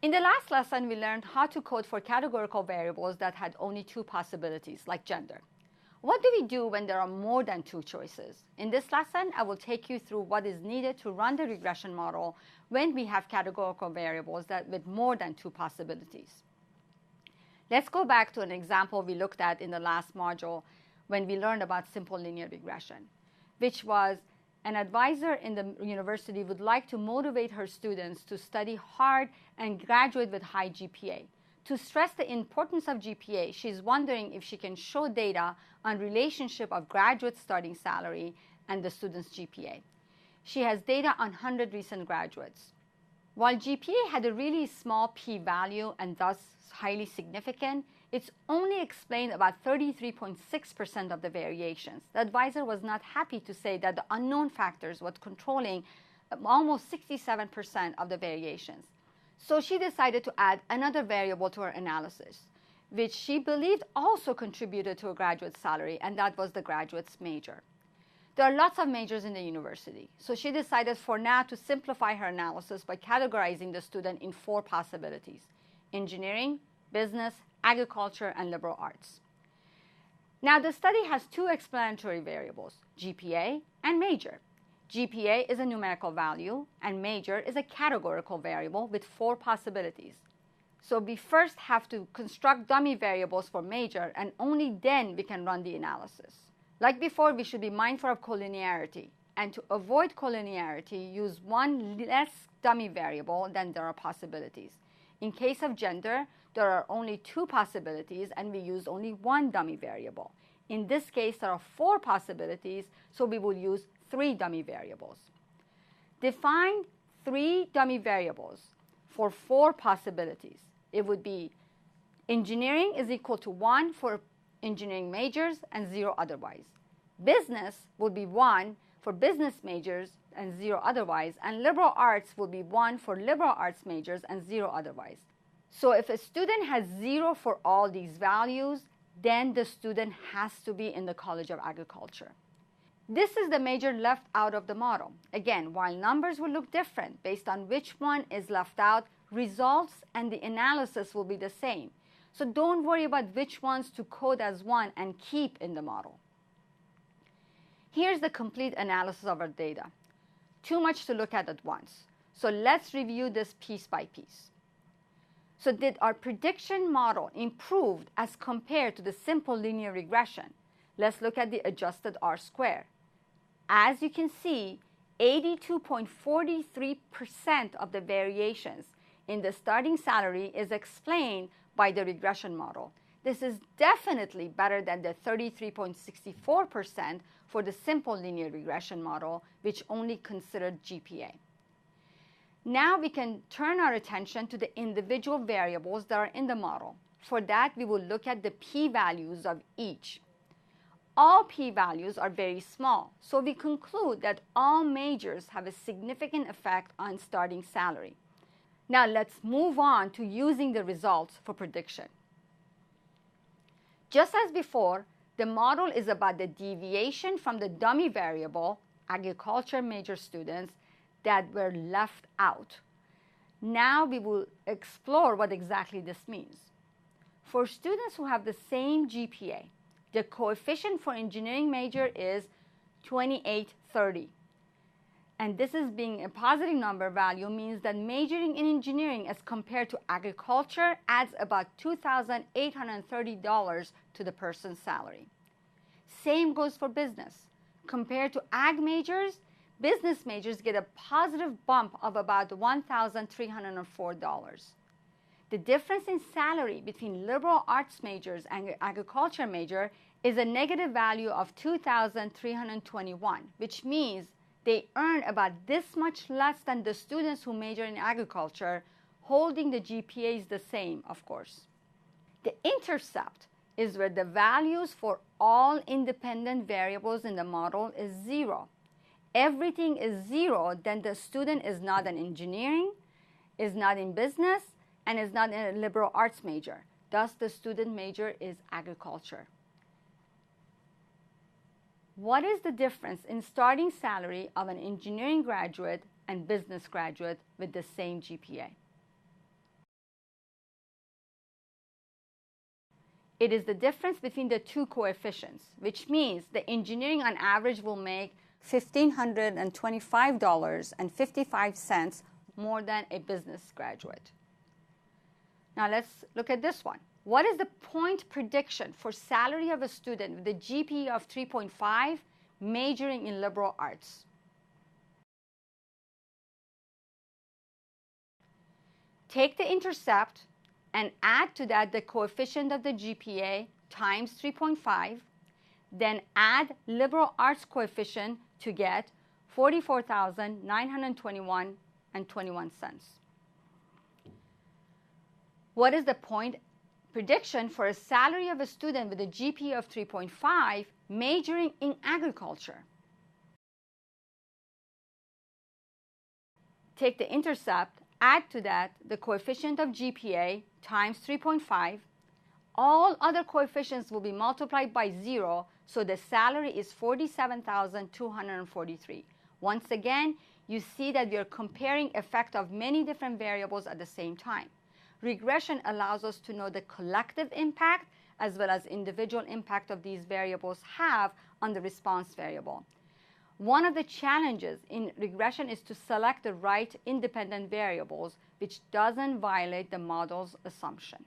In the last lesson, we learned how to code for categorical variables that had only two possibilities, like gender. What do we do when there are more than two choices? In this lesson, I will take you through what is needed to run the regression model when we have categorical variables with more than two possibilities. Let's go back to an example we looked at in the last module when we learned about simple linear regression, which was an advisor in the university would like to motivate her students to study hard and graduate with high GPA. To stress the importance of GPA, she's wondering if she can show data on relationship of graduate starting salary and the student's GPA. She has data on 100 recent graduates. While GPA had a really small p-value and thus highly significant, it's only explained about 33.6% of the variations. The advisor was not happy to say that the unknown factors was controlling almost 67% of the variations. So she decided to add another variable to her analysis, which she believed also contributed to a graduate salary, and that was the graduate's major. There are lots of majors in the university, so she decided for now to simplify her analysis by categorizing the student in 4 possibilities: engineering, business, agriculture, and liberal arts. Now, the study has 2 explanatory variables, GPA and major. GPA is a numerical value, and major is a categorical variable with 4 possibilities. So we first have to construct dummy variables for major, and only then we can run the analysis. Like before, we should be mindful of collinearity, and to avoid collinearity, use one less dummy variable than there are possibilities. In case of gender, there are only 2 possibilities, and we use only 1 dummy variable. In this case, there are 4 possibilities, so we will use 3 dummy variables. Define 3 dummy variables for 4 possibilities. It would be engineering is equal to 1 for engineering majors and 0 otherwise. Business would be 1 for business majors and 0 otherwise, and liberal arts will be 1 for liberal arts majors and 0 otherwise. So if a student has 0 for all these values, then the student has to be in the College of Agriculture. This is the major left out of the model. Again, while numbers will look different based on which one is left out, results and the analysis will be the same. So don't worry about which ones to code as 1 and keep in the model. Here's the complete analysis of our data. Too much to look at once. So let's review this piece by piece. So did our prediction model improved as compared to the simple linear regression? Let's look at the adjusted R-square. As you can see, 82.43% of the variations in the starting salary is explained by the regression model. This is definitely better than the 33.64% for the simple linear regression model, which only considered GPA. Now we can turn our attention to the individual variables that are in the model. For that, we will look at the p-values of each. All p-values are very small, so we conclude that all majors have a significant effect on starting salary. Now let's move on to using the results for prediction. Just as before, the model is about the deviation from the dummy variable, agriculture major students, that were left out. Now we will explore what exactly this means. For students who have the same GPA, the coefficient for engineering major is 2830. And this is being a positive number value means that majoring in engineering as compared to agriculture adds about $2,830 to the person's salary. Same goes for business. Compared to ag majors, business majors get a positive bump of about $1,304. The difference in salary between liberal arts majors and agriculture major is a negative value of $2,321, which means they earn about this much less than the students who major in agriculture, holding the GPAs the same, of course. The intercept is where the values for all independent variables in the model is 0. Everything is 0, then the student is not an engineering, is not in business, and is not in a liberal arts major. Thus, the student major is agriculture. What is the difference in starting salary of an engineering graduate and business graduate with the same GPA? It is the difference between the two coefficients, which means the engineering on average will make $1,525.55 more than a business graduate. Now let's look at this one. What is the point prediction for salary of a student with a GPA of 3.5 majoring in liberal arts? Take the intercept and add to that the coefficient of the GPA times 3.5, then add liberal arts coefficient to get 44,921.21. What is the point prediction for a salary of a student with a GPA of 3.5 majoring in agriculture? Take the intercept, add to that the coefficient of GPA times 3.5. All other coefficients will be multiplied by 0, so the salary is $47,243. Once again, you see that we are comparing effect of many different variables at the same time. Regression allows us to know the collective impact as well as individual impact of these variables have on the response variable. One of the challenges in regression is to select the right independent variables, which doesn't violate the model's assumption.